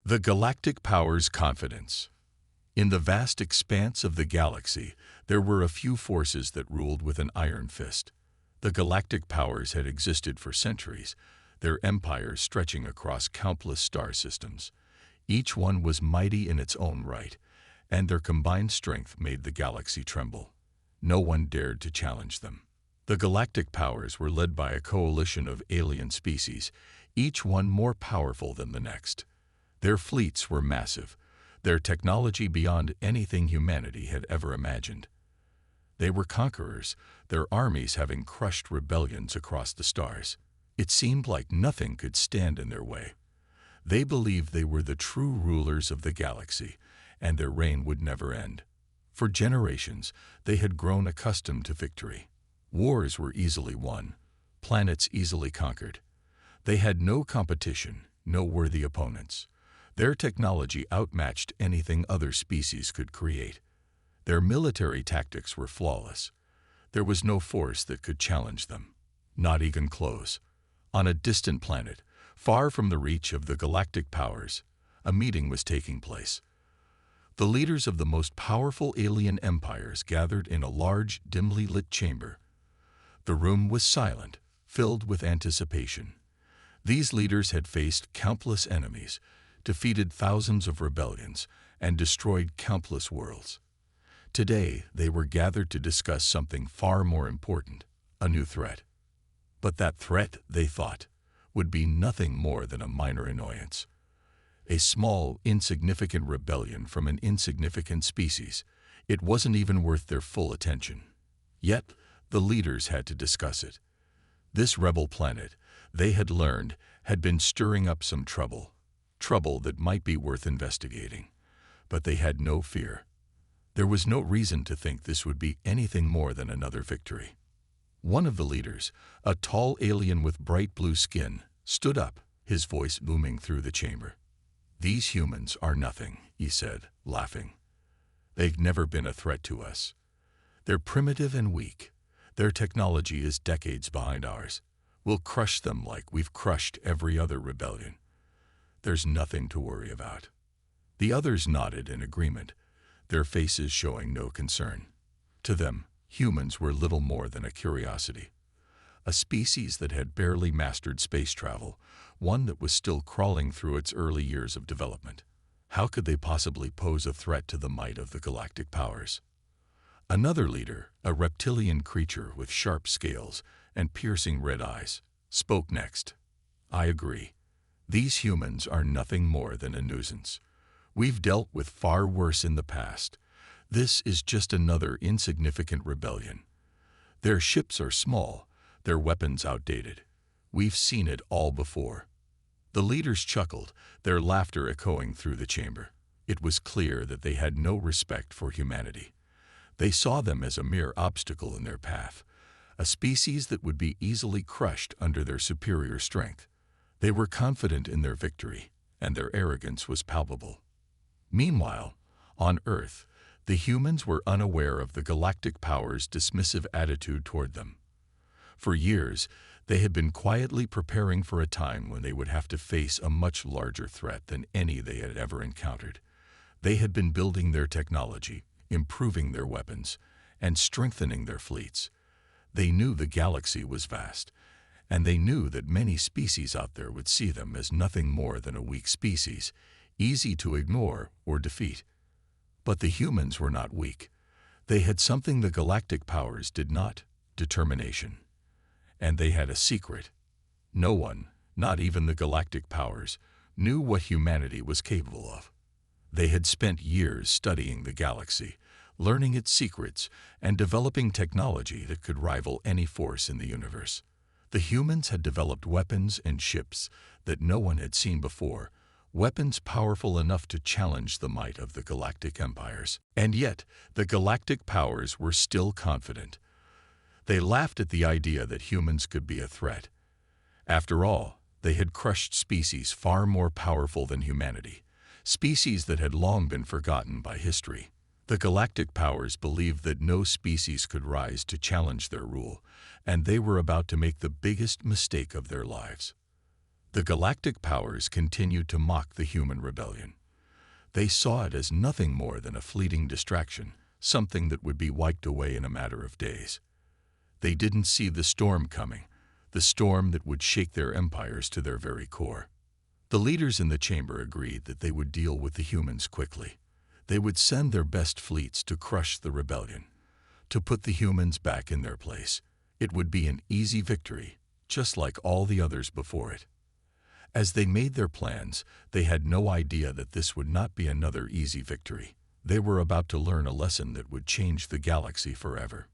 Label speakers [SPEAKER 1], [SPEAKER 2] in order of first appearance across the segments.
[SPEAKER 1] The Galactic Powers' Confidence. In the vast expanse of the galaxy, there were a few forces that ruled with an iron fist. The Galactic Powers had existed for centuries, their empires stretching across countless star systems. Each one was mighty in its own right, and their combined strength made the galaxy tremble. No one dared to challenge them. The Galactic Powers were led by a coalition of alien species, each one more powerful than the next. Their fleets were massive, their technology beyond anything humanity had ever imagined. They were conquerors, their armies having crushed rebellions across the stars. It seemed like nothing could stand in their way. They believed they were the true rulers of the galaxy, and their reign would never end. For generations, they had grown accustomed to victory. Wars were easily won, planets easily conquered. They had no competition, no worthy opponents. Their technology outmatched anything other species could create. Their military tactics were flawless. There was no force that could challenge them, not even close. On a distant planet, far from the reach of the Galactic Powers, a meeting was taking place. The leaders of the most powerful alien empires gathered in a large, dimly lit chamber. The room was silent, filled with anticipation. These leaders had faced countless enemies, defeated thousands of rebellions, and destroyed countless worlds. Today, they were gathered to discuss something far more important, a new threat. But that threat, they thought, would be nothing more than a minor annoyance. A small, insignificant rebellion from an insignificant species. It wasn't even worth their full attention. Yet, the leaders had to discuss it. This rebel planet, they had learned, had been stirring up some trouble. Trouble that might be worth investigating. But they had no fear. There was no reason to think this would be anything more than another victory. One of the leaders, a tall alien with bright blue skin, stood up, his voice booming through the chamber. "These humans are nothing," he said, laughing. "They've never been a threat to us. They're primitive and weak. Their technology is decades behind ours. We'll crush them like we've crushed every other rebellion. There's nothing to worry about." The others nodded in agreement, their faces showing no concern. To them, humans were little more than a curiosity. A species that had barely mastered space travel, one that was still crawling through its early years of development. How could they possibly pose a threat to the might of the Galactic Powers? Another leader, a reptilian creature with sharp scales and piercing red eyes, spoke next. "I agree. These humans are nothing more than a nuisance. We've dealt with far worse in the past. This is just another insignificant rebellion. Their ships are small, their weapons outdated. We've seen it all before." The leaders chuckled, their laughter echoing through the chamber. It was clear that they had no respect for humanity. They saw them as a mere obstacle in their path, a species that would be easily crushed under their superior strength. They were confident in their victory, and their arrogance was palpable. Meanwhile, on Earth, the humans were unaware of the Galactic Powers' dismissive attitude toward them. For years, they had been quietly preparing for a time when they would have to face a much larger threat than any they had ever encountered. They had been building their technology, improving their weapons, and strengthening their fleets. They knew the galaxy was vast, and they knew that many species out there would see them as nothing more than a weak species, easy to ignore or defeat. But the humans were not weak. They had something the Galactic Powers did not: determination. And they had a secret. No one, not even the Galactic Powers, knew what humanity was capable of. They had spent years studying the galaxy, learning its secrets, and developing technology that could rival any force in the universe. The humans had developed weapons and ships that no one had seen before, weapons powerful enough to challenge the might of the galactic empires. And yet, the Galactic Powers were still confident. They laughed at the idea that humans could be a threat. After all, they had crushed species far more powerful than humanity, species that had long been forgotten by history. The Galactic Powers believed that no species could rise to challenge their rule, and they were about to make the biggest mistake of their lives. The galactic powers continued to mock the human rebellion. They saw it as nothing more than a fleeting distraction, something that would be wiped away in a matter of days. They didn't see the storm coming, the storm that would shake their empires to their very core. The leaders in the chamber agreed that they would deal with the humans quickly. They would send their best fleets to crush the rebellion, to put the humans back in their place. It would be an easy victory, just like all the others before it. As they made their plans, they had no idea that this would not be another easy victory. They were about to learn a lesson that would change the galaxy forever.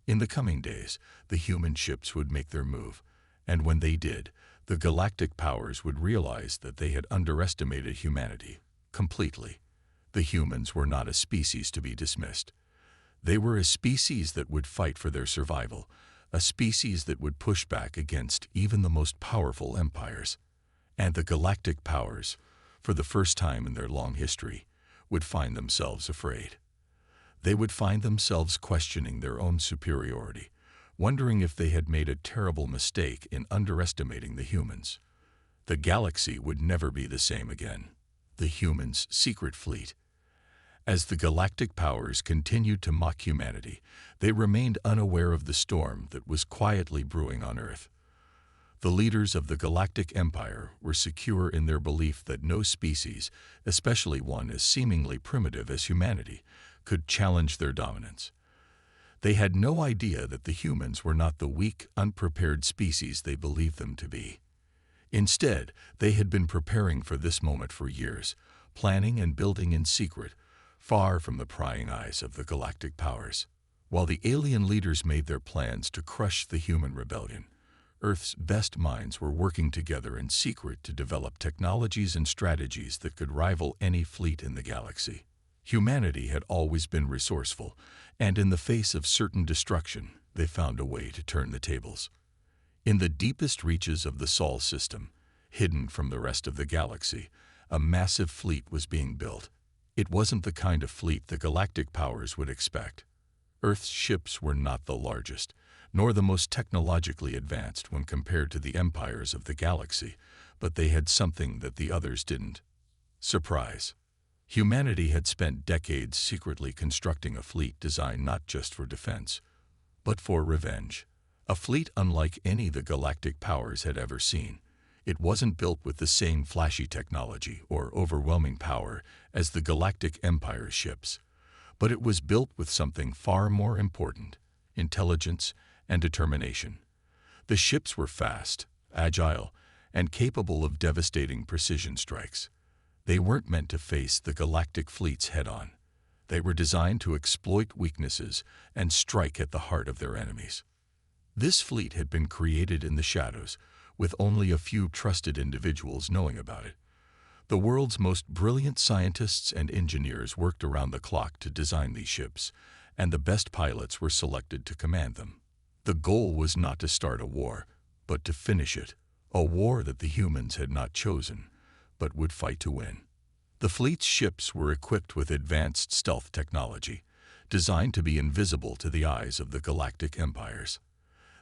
[SPEAKER 1] In the coming days, the human ships would make their move, and when they did, the galactic powers would realize that they had underestimated humanity completely. The humans were not a species to be dismissed. They were a species that would fight for their survival, a species that would push back against even the most powerful empires. And the galactic powers, for the first time in their long history, would find themselves afraid. They would find themselves questioning their own superiority, wondering if they had made a terrible mistake in underestimating the humans. The galaxy would never be the same again. The humans' secret fleet. As the galactic powers continued to mock humanity, they remained unaware of the storm that was quietly brewing on Earth. The leaders of the Galactic Empire were secure in their belief that no species, especially one as seemingly primitive as humanity, could challenge their dominance. They had no idea that the humans were not the weak, unprepared species they believed them to be. Instead, they had been preparing for this moment for years, planning and building in secret, far from the prying eyes of the galactic powers. While the alien leaders made their plans to crush the human rebellion, Earth's best minds were working together in secret to develop technologies and strategies that could rival any fleet in the galaxy. Humanity had always been resourceful, and in the face of certain destruction, they found a way to turn the tables. In the deepest reaches of the Sol system, hidden from the rest of the galaxy, a massive fleet was being built. It wasn't the kind of fleet the galactic powers would expect. Earth's ships were not the largest, nor the most technologically advanced when compared to the empires of the galaxy, but they had something that the others didn't. Surprise. Humanity had spent decades secretly constructing a fleet designed not just for defense, but for revenge. A fleet unlike any the galactic powers had ever seen. It wasn't built with the same flashy technology or overwhelming power as the Galactic Empire's ships, but it was built with something far more important: intelligence and determination. The ships were fast, agile, and capable of devastating precision strikes. They weren't meant to face the galactic fleets head-on. They were designed to exploit weaknesses and strike at the heart of their enemies. This fleet had been created in the shadows, with only a few trusted individuals knowing about it. The world's most brilliant scientists and engineers worked around the clock to design these ships, and the best pilots were selected to command them. The goal was not to start a war, but to finish it, a war that the humans had not chosen, but would fight to win. The fleet's ships were equipped with advanced stealth technology, designed to be invisible to the eyes of the galactic empires.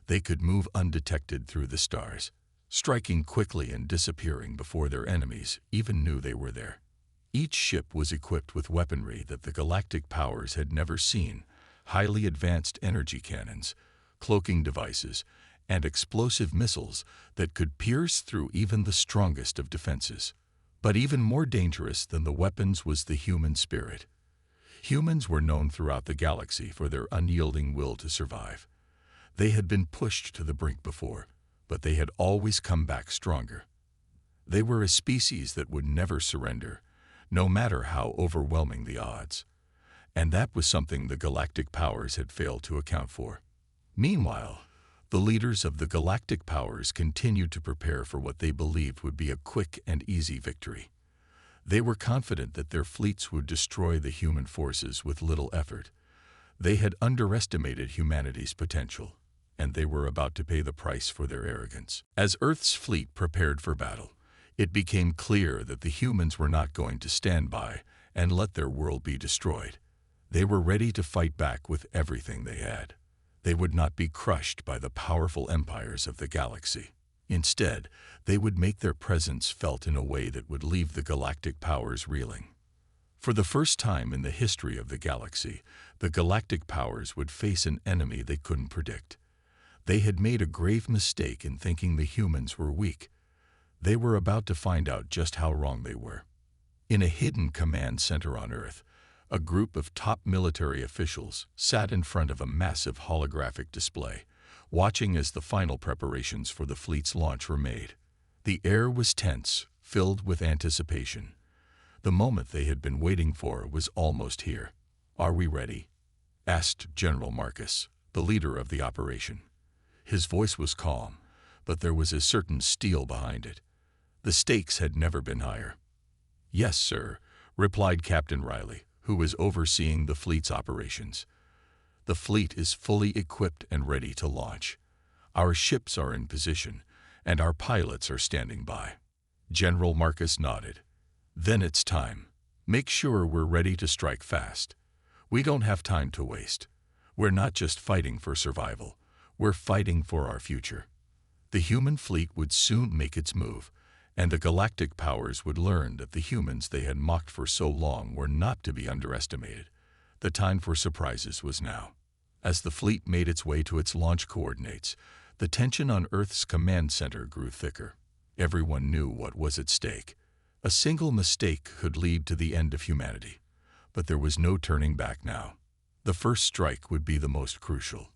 [SPEAKER 1] They could move undetected through the stars, striking quickly and disappearing before their enemies even knew they were there. Each ship was equipped with weaponry that the galactic powers had never seen: highly advanced energy cannons, cloaking devices, and explosive missiles that could pierce through even the strongest of defenses. But even more dangerous than the weapons was the human spirit. Humans were known throughout the galaxy for their unyielding will to survive. They had been pushed to the brink before, but they had always come back stronger. They were a species that would never surrender, no matter how overwhelming the odds. And that was something the galactic powers had failed to account for. Meanwhile, the leaders of the galactic powers continued to prepare for what they believed would be a quick and easy victory. They were confident that their fleets would destroy the human forces with little effort. They had underestimated humanity's potential, and they were about to pay the price for their arrogance. As Earth's fleet prepared for battle, it became clear that the humans were not going to stand by and let their world be destroyed. They were ready to fight back with everything they had. They would not be crushed by the powerful empires of the galaxy. Instead, they would make their presence felt in a way that would leave the galactic powers reeling. For the first time in the history of the galaxy, the galactic powers would face an enemy they couldn't predict. They had made a grave mistake in thinking the humans were weak. They were about to find out just how wrong they were. In a hidden command center on Earth, a group of top military officials sat in front of a massive holographic display, watching as the final preparations for the fleet's launch were made. The air was tense, filled with anticipation. The moment they had been waiting for was almost here. "Are we ready?" asked General Marcus, the leader of the operation. His voice was calm, but there was a certain steel behind it. The stakes had never been higher. "Yes, sir," replied Captain Riley, who was overseeing the fleet's operations. "The fleet is fully equipped and ready to launch. Our ships are in position, and our pilots are standing by." General Marcus nodded. "Then it's time. Make sure we're ready to strike fast. We don't have time to waste. We're not just fighting for survival. We're fighting for our future." The human fleet would soon make its move, and the galactic powers would learn that the humans they had mocked for so long were not to be underestimated. The time for surprises was now. As the fleet made its way to its launch coordinates, the tension on Earth's command center grew thicker. Everyone knew what was at stake. A single mistake could lead to the end of humanity. But there was no turning back now. The first strike would be the most crucial.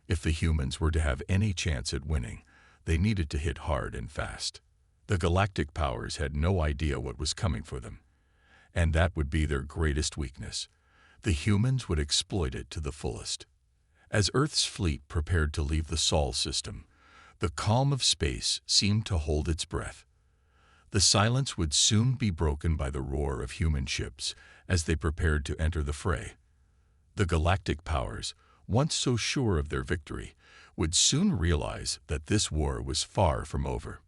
[SPEAKER 1] If the humans were to have any chance at winning, they needed to hit hard and fast. The galactic powers had no idea what was coming for them, and that would be their greatest weakness. The humans would exploit it to the fullest. As Earth's fleet prepared to leave the Sol system, the calm of space seemed to hold its breath. The silence would soon be broken by the roar of human ships as they prepared to enter the fray. The galactic powers, once so sure of their victory, would soon realize that this war was far from over.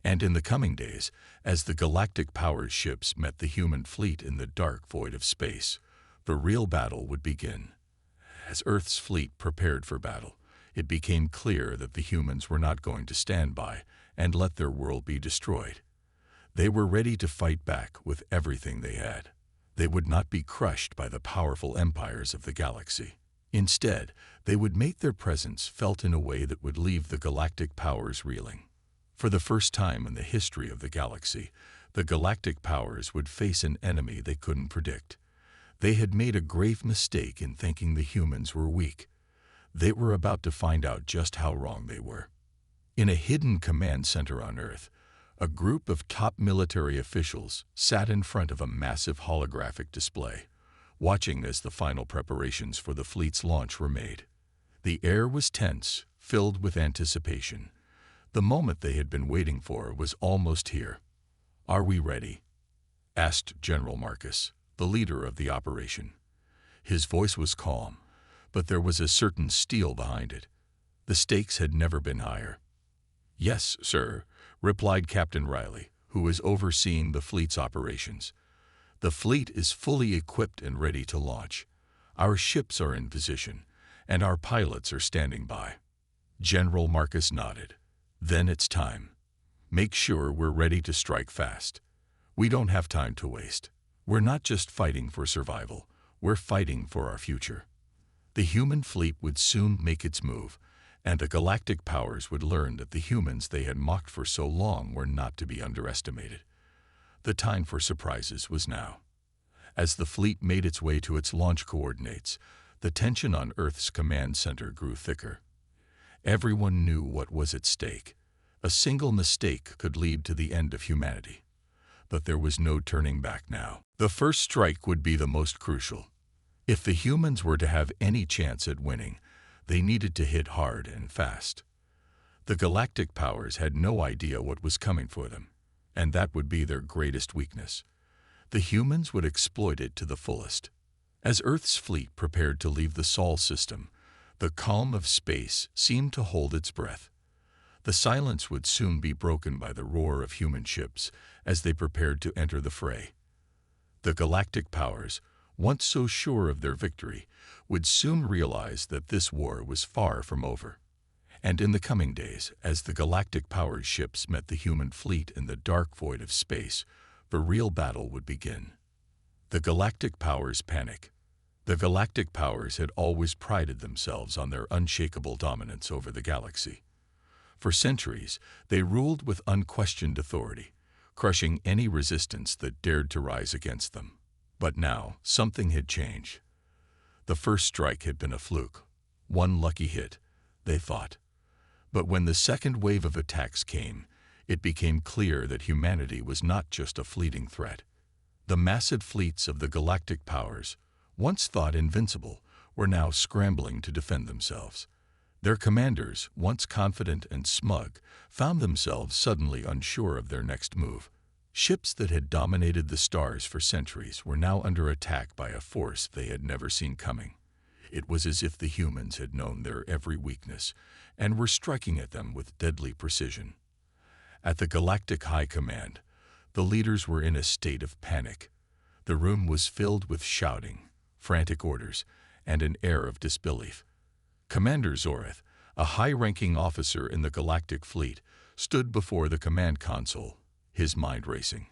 [SPEAKER 1] And in the coming days, as the galactic powers' ships met the human fleet in the dark void of space, the real battle would begin. As Earth's fleet prepared for battle, it became clear that the humans were not going to stand by and let their world be destroyed. They were ready to fight back with everything they had. They would not be crushed by the powerful empires of the galaxy. Instead, they would make their presence felt in a way that would leave the galactic powers reeling. For the first time in the history of the galaxy, the galactic powers would face an enemy they couldn't predict. They had made a grave mistake in thinking the humans were weak. They were about to find out just how wrong they were. In a hidden command center on Earth, a group of top military officials sat in front of a massive holographic display, watching as the final preparations for the fleet's launch were made. The air was tense, filled with anticipation. The moment they had been waiting for was almost here. "Are we ready?" asked General Marcus, the leader of the operation. His voice was calm, but there was a certain steel behind it. The stakes had never been higher. "Yes, sir," replied Captain Riley, who was overseeing the fleet's operations. "The fleet is fully equipped and ready to launch. Our ships are in position, and our pilots are standing by." General Marcus nodded. "Then it's time. Make sure we're ready to strike fast. We don't have time to waste. We're not just fighting for survival, we're fighting for our future." The human fleet would soon make its move, and the galactic powers would learn that the humans they had mocked for so long were not to be underestimated. The time for surprises was now. As the fleet made its way to its launch coordinates, the tension on Earth's command center grew thicker. Everyone knew what was at stake. A single mistake could lead to the end of humanity. But there was no turning back now. The first strike would be the most crucial. If the humans were to have any chance at winning, they needed to hit hard and fast. The galactic powers had no idea what was coming for them, and that would be their greatest weakness. The humans would exploit it to the fullest. As Earth's fleet prepared to leave the Sol system, the calm of space seemed to hold its breath. The silence would soon be broken by the roar of human ships as they prepared to enter the fray. The galactic powers, once so sure of their victory, would soon realize that this war was far from over. And in the coming days, as the galactic powers ships met the human fleet in the dark void of space, the real battle would begin. The galactic powers panic. The galactic powers had always prided themselves on their unshakable dominance over the galaxy. For centuries, they ruled with unquestioned authority, crushing any resistance that dared to rise against them. But now, something had changed. The first strike had been a fluke, one lucky hit, they thought. But when the second wave of attacks came, it became clear that humanity was not just a fleeting threat. The massive fleets of the galactic powers, once thought invincible, were now scrambling to defend themselves. Their commanders, once confident and smug, found themselves suddenly unsure of their next move. Ships that had dominated the stars for centuries were now under attack by a force they had never seen coming. It was as if the humans had known their every weakness and were striking at them with deadly precision. At the Galactic High Command, the leaders were in a state of panic. The room was filled with shouting, frantic orders, and an air of disbelief. Commander Zoreth, a high-ranking officer in the Galactic Fleet, stood before the command console, his mind racing.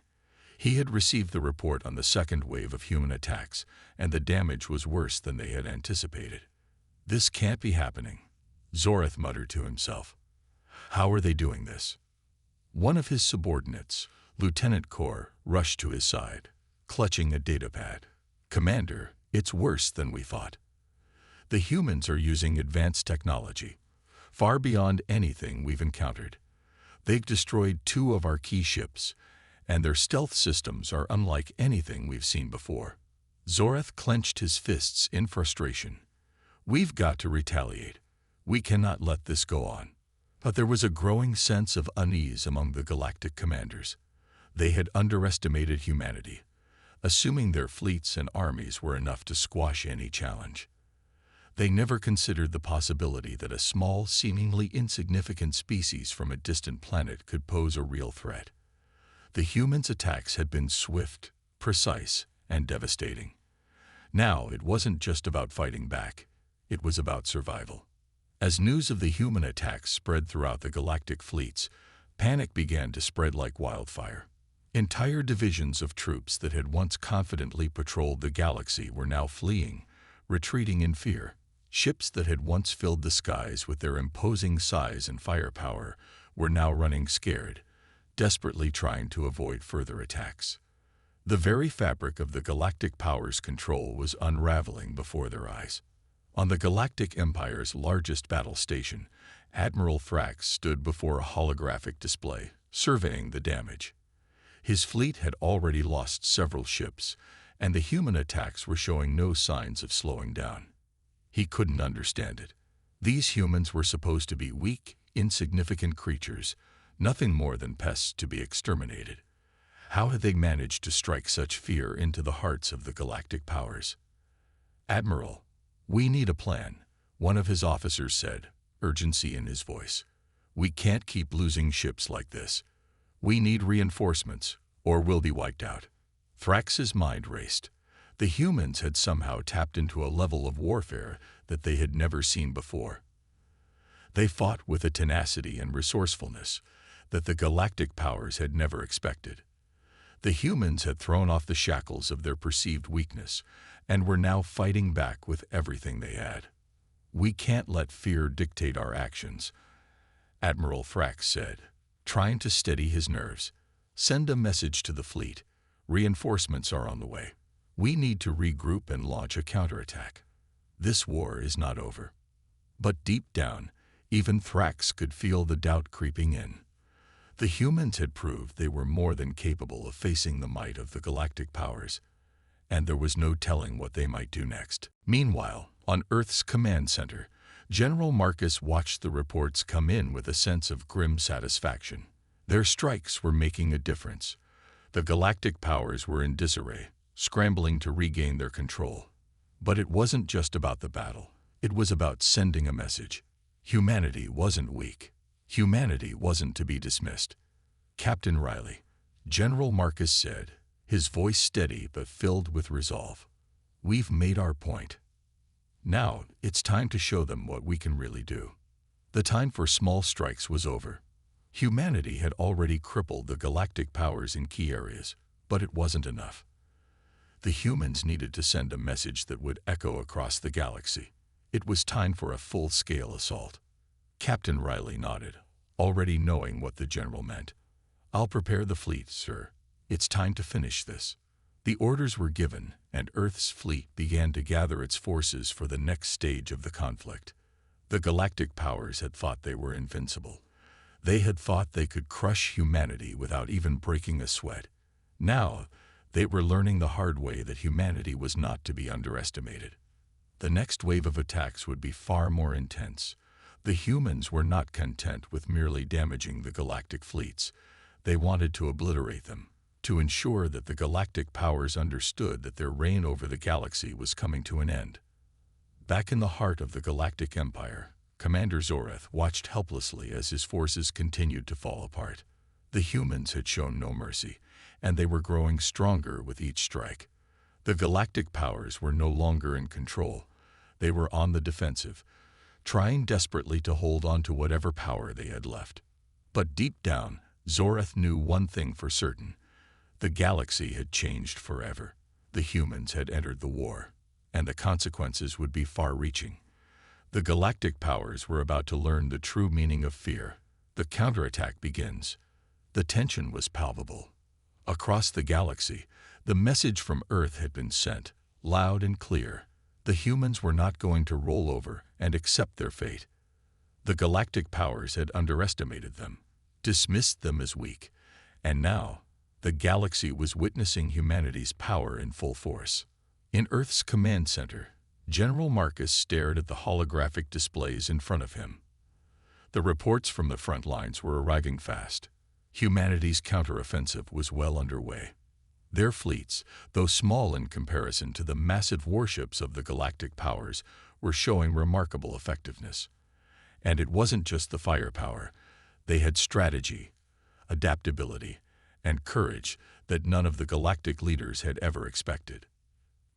[SPEAKER 1] He had received the report on the second wave of human attacks, and the damage was worse than they had anticipated. "This can't be happening," Zoreth muttered to himself. "How are they doing this?" One of his subordinates, Lieutenant Kor, rushed to his side, clutching a datapad. "Commander, it's worse than we thought. The humans are using advanced technology, far beyond anything we've encountered. They've destroyed 2 of our key ships, and their stealth systems are unlike anything we've seen before." Zoreth clenched his fists in frustration. "We've got to retaliate. We cannot let this go on." But there was a growing sense of unease among the galactic commanders. They had underestimated humanity, assuming their fleets and armies were enough to squash any challenge. They never considered the possibility that a small, seemingly insignificant species from a distant planet could pose a real threat. The humans' attacks had been swift, precise, and devastating. Now it wasn't just about fighting back, it was about survival. As news of the human attacks spread throughout the galactic fleets, panic began to spread like wildfire. Entire divisions of troops that had once confidently patrolled the galaxy were now fleeing, retreating in fear. Ships that had once filled the skies with their imposing size and firepower were now running scared, desperately trying to avoid further attacks. The very fabric of the galactic power's control was unraveling before their eyes. On the Galactic Empire's largest battle station, Admiral Thrax stood before a holographic display, surveying the damage. His fleet had already lost several ships, and the human attacks were showing no signs of slowing down. He couldn't understand it. These humans were supposed to be weak, insignificant creatures, nothing more than pests to be exterminated. How had they managed to strike such fear into the hearts of the galactic powers? "Admiral, we need a plan," one of his officers said, urgency in his voice. "We can't keep losing ships like this. We need reinforcements, or we'll be wiped out." Thrax's mind raced. The humans had somehow tapped into a level of warfare that they had never seen before. They fought with a tenacity and resourcefulness that the galactic powers had never expected. The humans had thrown off the shackles of their perceived weakness and were now fighting back with everything they had. "We can't let fear dictate our actions," Admiral Thrax said, trying to steady his nerves. "Send a message to the fleet. Reinforcements are on the way. We need to regroup and launch a counterattack. This war is not over." But deep down, even Thrax could feel the doubt creeping in. The humans had proved they were more than capable of facing the might of the galactic powers, and there was no telling what they might do next. Meanwhile, on Earth's command center, General Marcus watched the reports come in with a sense of grim satisfaction. Their strikes were making a difference. The galactic powers were in disarray, scrambling to regain their control. But it wasn't just about the battle. It was about sending a message. Humanity wasn't weak. Humanity wasn't to be dismissed. "Captain Riley," General Marcus said, his voice steady but filled with resolve, "we've made our point. Now it's time to show them what we can really do." The time for small strikes was over. Humanity had already crippled the galactic powers in key areas, but it wasn't enough. The humans needed to send a message that would echo across the galaxy. It was time for a full-scale assault. Captain Riley nodded, already knowing what the general meant. "I'll prepare the fleet, sir. It's time to finish this." The orders were given, and Earth's fleet began to gather its forces for the next stage of the conflict. The galactic powers had thought they were invincible. They had thought they could crush humanity without even breaking a sweat. Now, they were learning the hard way that humanity was not to be underestimated. The next wave of attacks would be far more intense. The humans were not content with merely damaging the galactic fleets. They wanted to obliterate them, to ensure that the galactic powers understood that their reign over the galaxy was coming to an end. Back in the heart of the Galactic Empire, Commander Zoreth watched helplessly as his forces continued to fall apart. The humans had shown no mercy, and they were growing stronger with each strike. The galactic powers were no longer in control. They were on the defensive, trying desperately to hold on to whatever power they had left. But deep down, Zoreth knew one thing for certain. The galaxy had changed forever. The humans had entered the war, and the consequences would be far-reaching. The galactic powers were about to learn the true meaning of fear. The counterattack begins. The tension was palpable. Across the galaxy, the message from Earth had been sent, loud and clear. The humans were not going to roll over and accept their fate. The galactic powers had underestimated them, dismissed them as weak, and now the galaxy was witnessing humanity's power in full force. In Earth's command center, General Marcus stared at the holographic displays in front of him. The reports from the front lines were arriving fast. Humanity's counteroffensive was well underway. Their fleets, though small in comparison to the massive warships of the galactic powers, were showing remarkable effectiveness. And it wasn't just the firepower. They had strategy, adaptability, and courage that none of the galactic leaders had ever expected.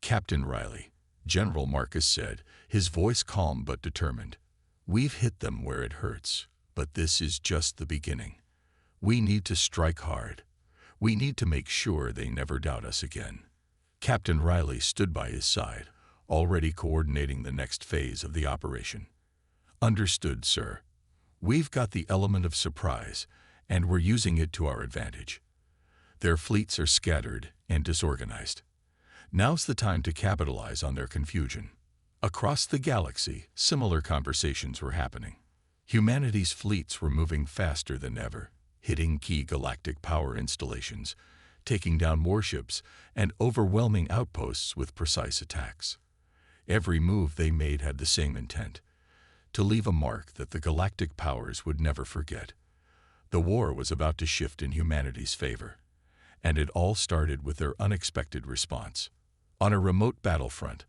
[SPEAKER 1] "Captain Riley," General Marcus said, his voice calm but determined, "we've hit them where it hurts, but this is just the beginning. We need to strike hard. We need to make sure they never doubt us again." Captain Riley stood by his side, already coordinating the next phase of the operation. "Understood, sir. We've got the element of surprise, and we're using it to our advantage. Their fleets are scattered and disorganized. Now's the time to capitalize on their confusion." Across the galaxy, similar conversations were happening. Humanity's fleets were moving faster than ever, hitting key galactic power installations, taking down warships, and overwhelming outposts with precise attacks. Every move they made had the same intent: to leave a mark that the galactic powers would never forget. The war was about to shift in humanity's favor, and it all started with their unexpected response. On a remote battlefront,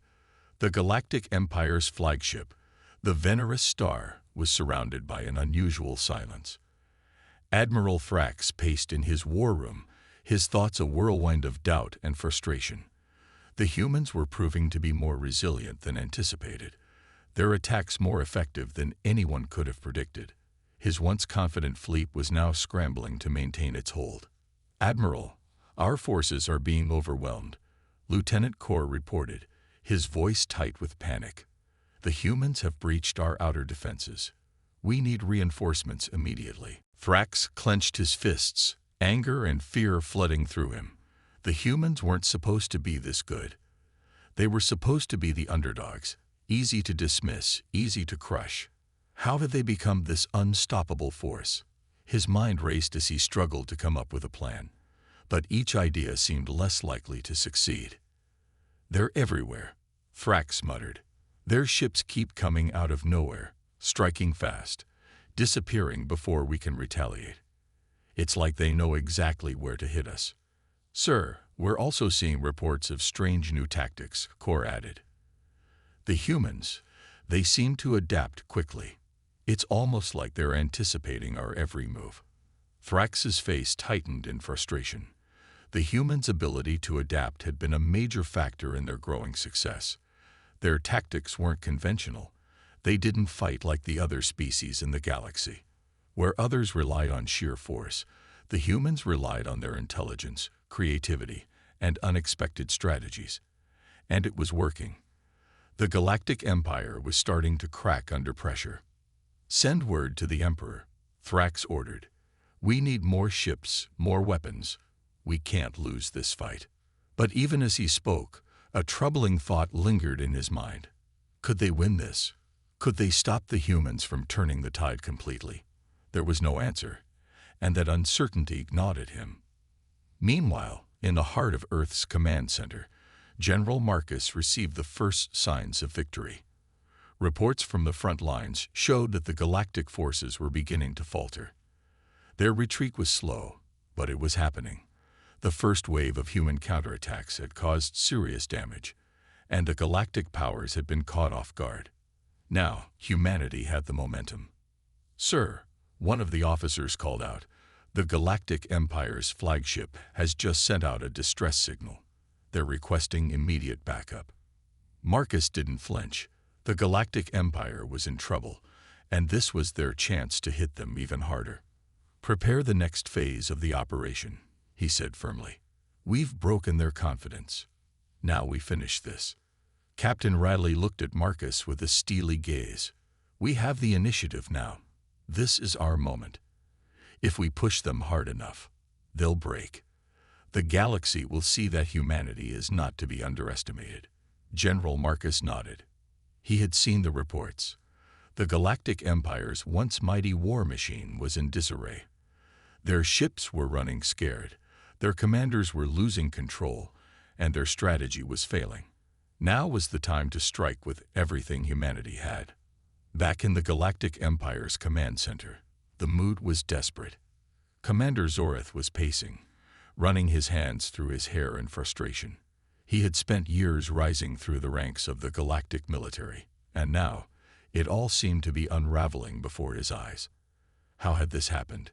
[SPEAKER 1] the Galactic Empire's flagship, the Venerous Star, was surrounded by an unusual silence. Admiral Thrax paced in his war room, his thoughts a whirlwind of doubt and frustration. The humans were proving to be more resilient than anticipated, their attacks more effective than anyone could have predicted. His once confident fleet was now scrambling to maintain its hold. "Admiral, our forces are being overwhelmed," Lieutenant Corps reported, his voice tight with panic. "The humans have breached our outer defenses. We need reinforcements immediately." Thrax clenched his fists, anger and fear flooding through him. The humans weren't supposed to be this good. They were supposed to be the underdogs, easy to dismiss, easy to crush. How had they become this unstoppable force? His mind raced as he struggled to come up with a plan, but each idea seemed less likely to succeed. "They're everywhere," Thrax muttered. "Their ships keep coming out of nowhere, striking fast, disappearing before we can retaliate. It's like they know exactly where to hit us." "Sir, we're also seeing reports of strange new tactics," Corps added. "The humans, they seem to adapt quickly. It's almost like they're anticipating our every move." Thrax's face tightened in frustration. The humans' ability to adapt had been a major factor in their growing success. Their tactics weren't conventional. They didn't fight like the other species in the galaxy. Where others relied on sheer force, the humans relied on their intelligence, creativity, and unexpected strategies. And it was working. The Galactic Empire was starting to crack under pressure. "Send word to the Emperor," Thrax ordered. "We need more ships, more weapons. We can't lose this fight." But even as he spoke, a troubling thought lingered in his mind. Could they win this? Could they stop the humans from turning the tide completely? There was no answer, and that uncertainty gnawed at him. Meanwhile, in the heart of Earth's command center, General Marcus received the first signs of victory. Reports from the front lines showed that the galactic forces were beginning to falter. Their retreat was slow, but it was happening. The first wave of human counterattacks had caused serious damage, and the galactic powers had been caught off guard. Now, humanity had the momentum. "Sir," one of the officers called out, "the Galactic Empire's flagship has just sent out a distress signal. They're requesting immediate backup." Marcus didn't flinch. The Galactic Empire was in trouble, and this was their chance to hit them even harder. "Prepare the next phase of the operation," he said firmly. "We've broken their confidence. Now we finish this." Captain Riley looked at Marcus with a steely gaze. "We have the initiative now. This is our moment. If we push them hard enough, they'll break. The galaxy will see that humanity is not to be underestimated." General Marcus nodded. He had seen the reports. The Galactic Empire's once mighty war machine was in disarray. Their ships were running scared, their commanders were losing control, and their strategy was failing. Now was the time to strike with everything humanity had. Back in the Galactic Empire's command center, the mood was desperate. Commander Zoreth was pacing, running his hands through his hair in frustration. He had spent years rising through the ranks of the galactic military, and now it all seemed to be unraveling before his eyes. How had this happened?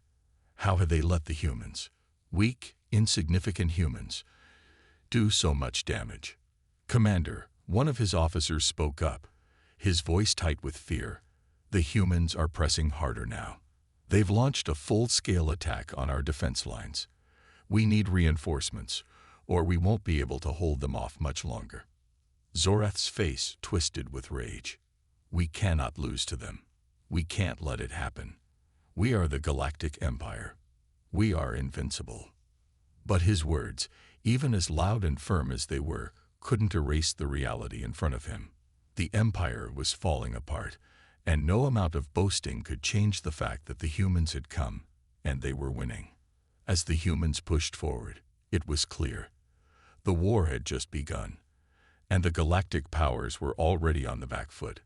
[SPEAKER 1] How had they let the humans, weak, insignificant humans, do so much damage? "Commander," one of his officers spoke up, his voice tight with fear, "the humans are pressing harder now. They've launched a full-scale attack on our defense lines. We need reinforcements, or we won't be able to hold them off much longer." Zoreth's face twisted with rage. "We cannot lose to them. We can't let it happen. We are the Galactic Empire. We are invincible." But his words, even as loud and firm as they were, couldn't erase the reality in front of him. The Empire was falling apart, and no amount of boasting could change the fact that the humans had come, and they were winning. As the humans pushed forward, it was clear. The war had just begun, and the galactic powers were already on the back foot.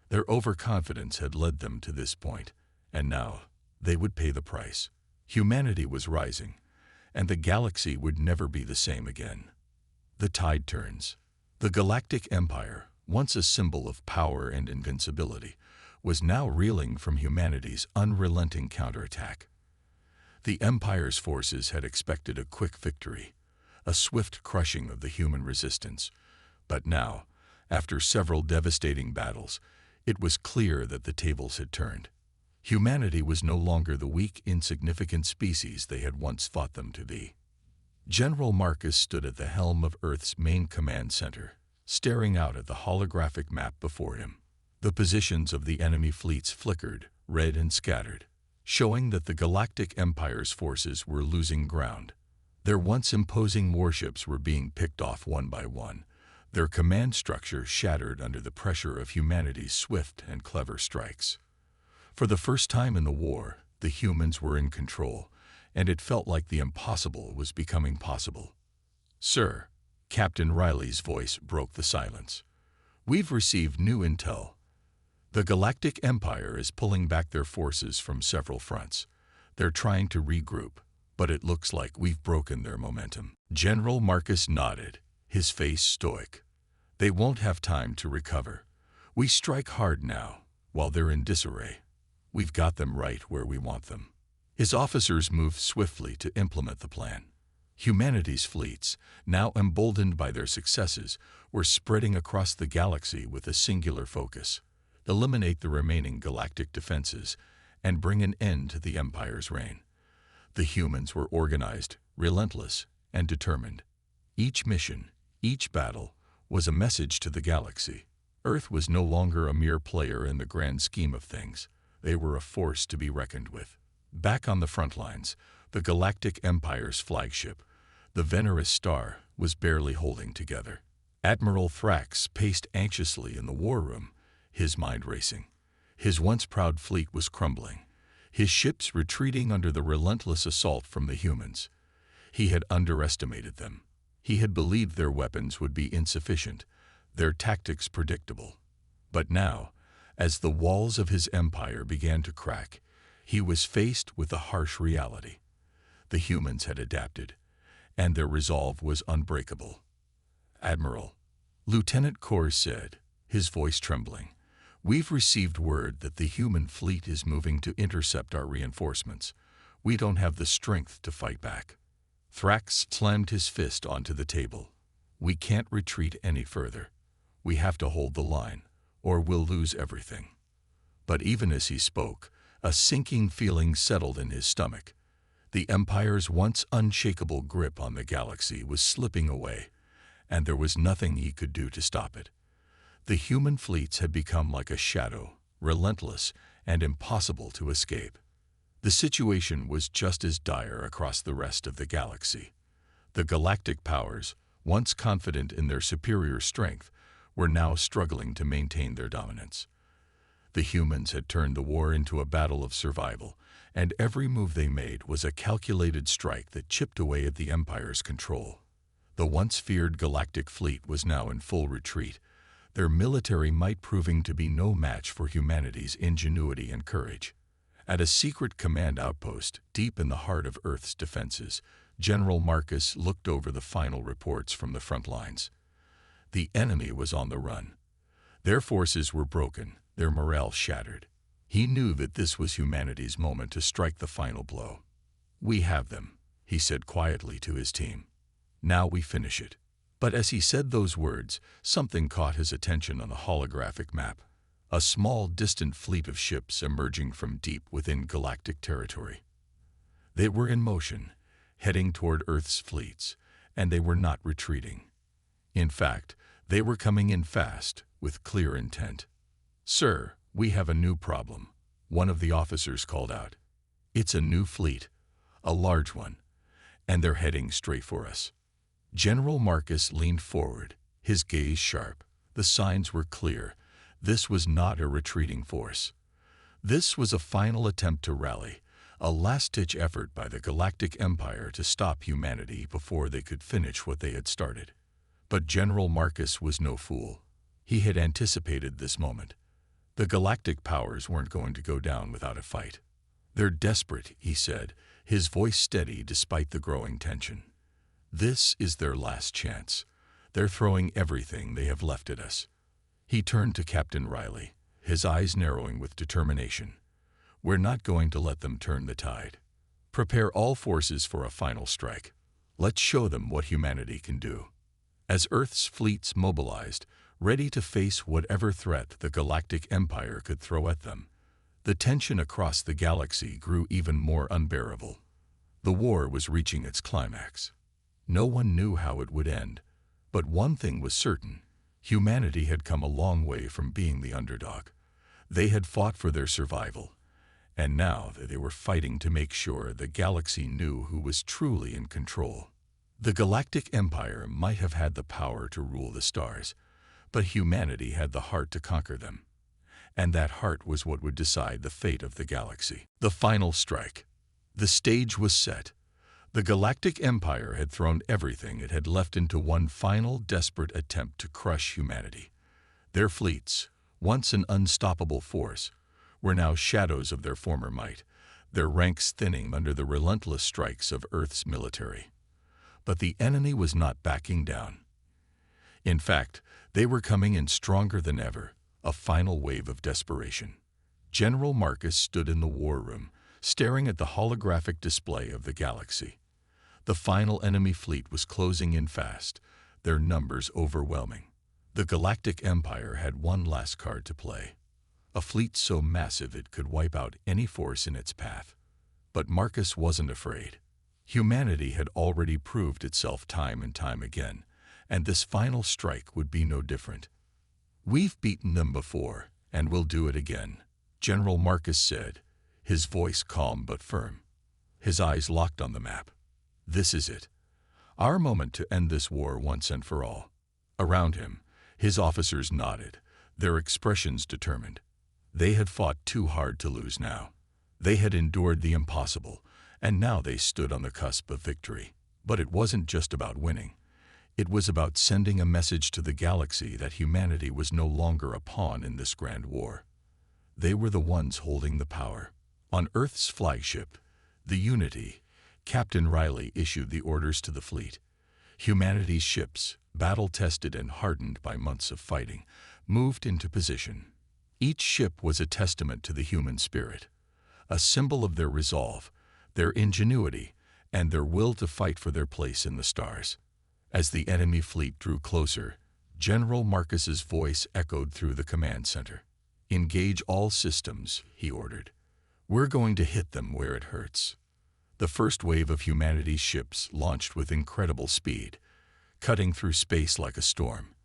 [SPEAKER 1] Their overconfidence had led them to this point, and now they would pay the price. Humanity was rising, and the galaxy would never be the same again. The tide turns. The Galactic Empire, once a symbol of power and invincibility, was now reeling from humanity's unrelenting counterattack. The Empire's forces had expected a quick victory, a swift crushing of the human resistance. But now, after several devastating battles, it was clear that the tables had turned. Humanity was no longer the weak, insignificant species they had once thought them to be. General Marcus stood at the helm of Earth's main command center, staring out at the holographic map before him. The positions of the enemy fleets flickered, red and scattered, showing that the Galactic Empire's forces were losing ground. Their once imposing warships were being picked off one by one, their command structure shattered under the pressure of humanity's swift and clever strikes. For the first time in the war, the humans were in control, and it felt like the impossible was becoming possible. "Sir," Captain Riley's voice broke the silence. "We've received new intel. The Galactic Empire is pulling back their forces from several fronts. They're trying to regroup, but it looks like we've broken their momentum." General Marcus nodded, his face stoic. "They won't have time to recover. We strike hard now, while they're in disarray. We've got them right where we want them." His officers moved swiftly to implement the plan. Humanity's fleets, now emboldened by their successes, were spreading across the galaxy with a singular focus. eliminate the remaining galactic defenses, and bring an end to the Empire's reign. The humans were organized, relentless, and determined. Each mission, each battle, was a message to the galaxy. Earth was no longer a mere player in the grand scheme of things. They were a force to be reckoned with. Back on the front lines, the Galactic Empire's flagship, the Veneris Star, was barely holding together. Admiral Thrax paced anxiously in the war room, his mind racing. His once proud fleet was crumbling, his ships retreating under the relentless assault from the humans. He had underestimated them. He had believed their weapons would be insufficient, their tactics predictable. But now, as the walls of his empire began to crack, he was faced with a harsh reality. The humans had adapted, and their resolve was unbreakable. "Admiral," Lieutenant Kors said, his voice trembling, "we've received word that the human fleet is moving to intercept our reinforcements. We don't have the strength to fight back." Thrax slammed his fist onto the table. "We can't retreat any further. We have to hold the line, or we'll lose everything." But even as he spoke, a sinking feeling settled in his stomach. The Empire's once unshakable grip on the galaxy was slipping away, and there was nothing he could do to stop it. The human fleets had become like a shadow, relentless and impossible to escape. The situation was just as dire across the rest of the galaxy. The galactic powers, once confident in their superior strength, were now struggling to maintain their dominance. The humans had turned the war into a battle of survival, and every move they made was a calculated strike that chipped away at the Empire's control. The once feared galactic fleet was now in full retreat, their military might proving to be no match for humanity's ingenuity and courage. At a secret command outpost, deep in the heart of Earth's defenses, General Marcus looked over the final reports from the front lines. The enemy was on the run. Their forces were broken, their morale shattered. He knew that this was humanity's moment to strike the final blow. "We have them," he said quietly to his team. "Now we finish it." But as he said those words, something caught his attention on the holographic map. A small, distant fleet of ships emerging from deep within galactic territory. They were in motion, heading toward Earth's fleets, and they were not retreating. In fact, they were coming in fast, with clear intent. "Sir, we have a new problem," one of the officers called out. "It's a new fleet, a large one, and they're heading straight for us." General Marcus leaned forward, his gaze sharp. The signs were clear. This was not a retreating force. This was a final attempt to rally, a last-ditch effort by the Galactic Empire to stop humanity before they could finish what they had started. But General Marcus was no fool. He had anticipated this moment. The galactic powers weren't going to go down without a fight. "They're desperate," he said, his voice steady despite the growing tension. "This is their last chance. They're throwing everything they have left at us." He turned to Captain Riley, his eyes narrowing with determination. "We're not going to let them turn the tide. Prepare all forces for a final strike. Let's show them what humanity can do." As Earth's fleets mobilized, ready to face whatever threat the Galactic Empire could throw at them, the tension across the galaxy grew even more unbearable. The war was reaching its climax. No one knew how it would end, but one thing was certain: humanity had come a long way from being the underdog. They had fought for their survival, and now they were fighting to make sure the galaxy knew who was truly in control. The Galactic Empire might have had the power to rule the stars, but humanity had the heart to conquer them. And that heart was what would decide the fate of the galaxy. The final strike. The stage was set. The Galactic Empire had thrown everything it had left into one final, desperate attempt to crush humanity. Their fleets, once an unstoppable force, were now shadows of their former might, their ranks thinning under the relentless strikes of Earth's military. But the enemy was not backing down. In fact, they were coming in stronger than ever, a final wave of desperation. General Marcus stood in the war room, staring at the holographic display of the galaxy. The final enemy fleet was closing in fast, their numbers overwhelming. The Galactic Empire had one last card to play. a fleet so massive it could wipe out any force in its path. But Marcus wasn't afraid. Humanity had already proved itself time and time again, and this final strike would be no different. "We've beaten them before, and we'll do it again," General Marcus said, his voice calm but firm. His eyes locked on the map. "This is it. Our moment to end this war once and for all." Around him, his officers nodded, their expressions determined. They had fought too hard to lose now. They had endured the impossible, and now they stood on the cusp of victory. But it wasn't just about winning. It was about sending a message to the galaxy that humanity was no longer a pawn in this grand war. They were the ones holding the power. On Earth's flagship, the Unity, Captain Riley issued the orders to the fleet. Humanity's ships, battle-tested and hardened by months of fighting, moved into position. Each ship was a testament to the human spirit, a symbol of their resolve, their ingenuity, and their will to fight for their place in the stars. As the enemy fleet drew closer, General Marcus's voice echoed through the command center. "Engage all systems," he ordered. "We're going to hit them where it hurts." The first wave of humanity's ships launched with incredible speed, cutting through space like a storm.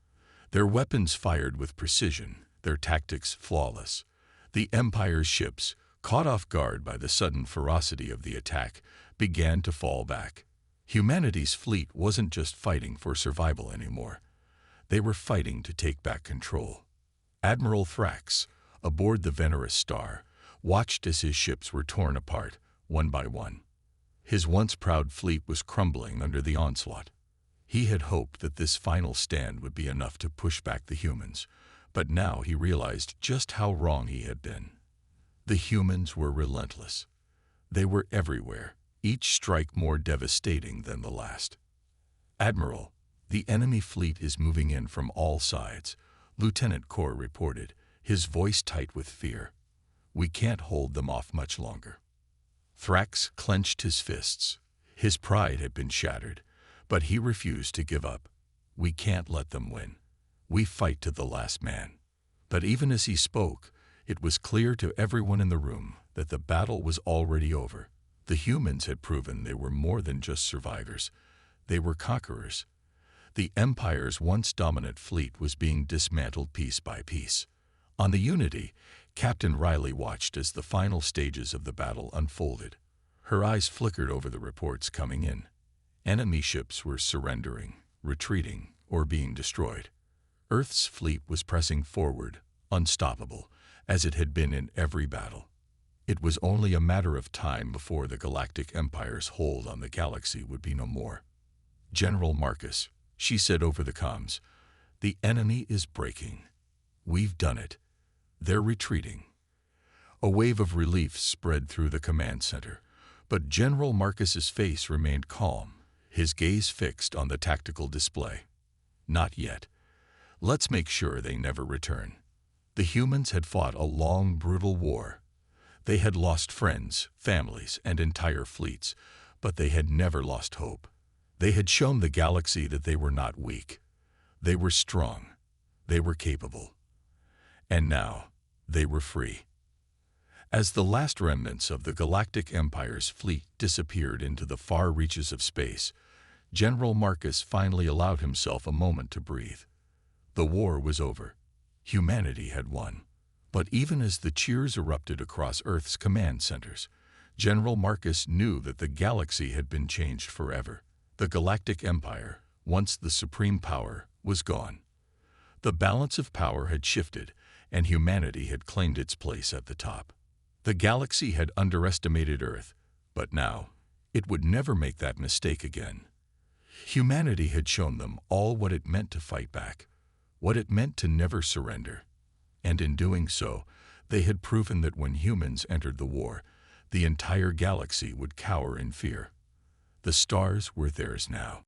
[SPEAKER 1] Their weapons fired with precision, their tactics flawless. The Empire's ships, caught off guard by the sudden ferocity of the attack, began to fall back. Humanity's fleet wasn't just fighting for survival anymore. They were fighting to take back control. Admiral Thrax, aboard the Venerus Star, watched as his ships were torn apart, one by one. His once proud fleet was crumbling under the onslaught. He had hoped that this final stand would be enough to push back the humans, but now he realized just how wrong he had been. The humans were relentless. They were everywhere, each strike more devastating than the last. "Admiral, the enemy fleet is moving in from all sides," Lieutenant Corps reported, his voice tight with fear. "We can't hold them off much longer." Thrax clenched his fists. His pride had been shattered, but he refused to give up. "We can't let them win. We fight to the last man." But even as he spoke, it was clear to everyone in the room that the battle was already over. The humans had proven they were more than just survivors. They were conquerors. The Empire's once dominant fleet was being dismantled piece by piece. On the Unity, Captain Riley watched as the final stages of the battle unfolded. Her eyes flickered over the reports coming in. Enemy ships were surrendering, retreating, or being destroyed. Earth's fleet was pressing forward, unstoppable, as it had been in every battle. It was only a matter of time before the Galactic Empire's hold on the galaxy would be no more. "General Marcus," she said over the comms, "the enemy is breaking. We've done it. They're retreating." A wave of relief spread through the command center, but General Marcus's face remained calm, his gaze fixed on the tactical display. "Not yet. Let's make sure they never return." The humans had fought a long, brutal war. They had lost friends, families, and entire fleets, but they had never lost hope. They had shown the galaxy that they were not weak. They were strong. They were capable. And now, they were free. As the last remnants of the Galactic Empire's fleet disappeared into the far reaches of space, General Marcus finally allowed himself a moment to breathe. The war was over. Humanity had won. But even as the cheers erupted across Earth's command centers, General Marcus knew that the galaxy had been changed forever. The Galactic Empire, once the supreme power, was gone. The balance of power had shifted, and humanity had claimed its place at the top. The galaxy had underestimated Earth, but now it would never make that mistake again. Humanity had shown them all what it meant to fight back, what it meant to never surrender. And in doing so, they had proven that when humans entered the war, the entire galaxy would cower in fear. The stars were theirs now.